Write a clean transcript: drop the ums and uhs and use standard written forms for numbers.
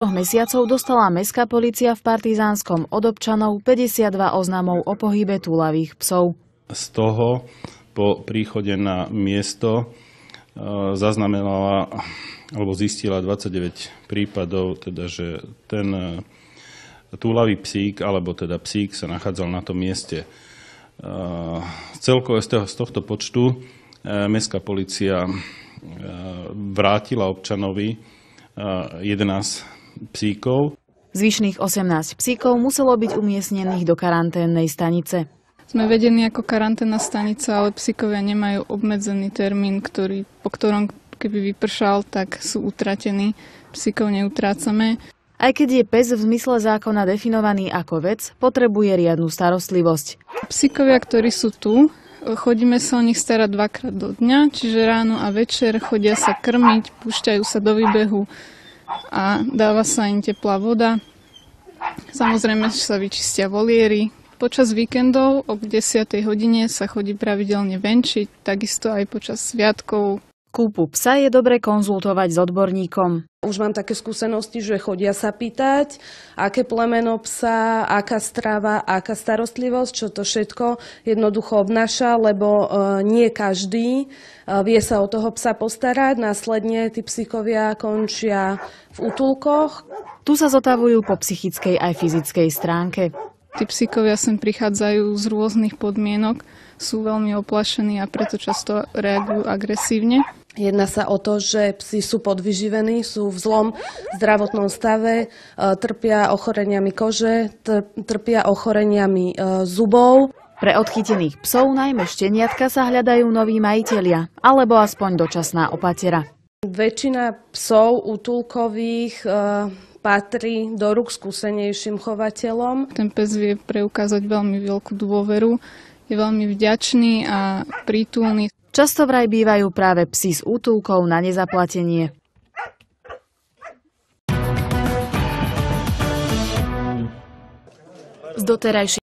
Mesiacov dostala mestská polícia v Partizánskom od občanov 52 oznamov o pohybe túlavých psov. Z toho po príchode na miesto zaznamenala alebo zistila 29 prípadov, teda, že ten túlavý psík alebo teda psík sa nachádzal na tom mieste. Celkovo z tohto počtu mestská polícia vrátila občanovi 11 psíkov. Zvyšných 18 psíkov muselo byť umiestnených do karanténnej stanice. Sme vedení ako karanténna stanica, ale psíkovia nemajú obmedzený termín, po ktorom keby vypršal, tak sú utratení. Psíkov neutrácame. Aj keď je pes v zmysle zákona definovaný ako vec, potrebuje riadnu starostlivosť. Psíkovia, ktorí sú tu, chodíme sa o nich starať dvakrát do dňa, čiže ráno a večer chodia sa krmiť, púšťajú sa do výbehu a dáva sa im teplá voda. Samozrejme sa vyčistia voliery. Počas víkendov o 10. hodine sa chodí pravidelne venčiť, takisto aj počas sviatkov. Kúpu psa je dobre konzultovať s odborníkom. Už mám také skúsenosti, že chodia sa pýtať, aké plemeno psa, aká strava, aká starostlivosť, čo to všetko jednoducho obnáša, lebo nie každý vie sa o toho psa postarať. Následne tí psíkovia končia v útulkoch. Tu sa zotavujú po psychickej aj fyzickej stránke. Tí psíkovia sem prichádzajú z rôznych podmienok, sú veľmi oplašení a preto často reagujú agresívne. Jedná sa o to, že psi sú podvyživení, sú v zlom zdravotnom stave, trpia ochoreniami kože, trpia ochoreniami zubov. Pre odchytených psov, najmä šteniatka, sa hľadajú noví majitelia, alebo aspoň dočasná opatera. Väčšina psov útulkových patrí do rúk skúsenejším chovateľom. Ten pes vie preukázať veľmi veľkú dôveru, je veľmi vďačný a prítulný. Často vraj bývajú práve psi s útulkou na nezaplatenie. Z doterajších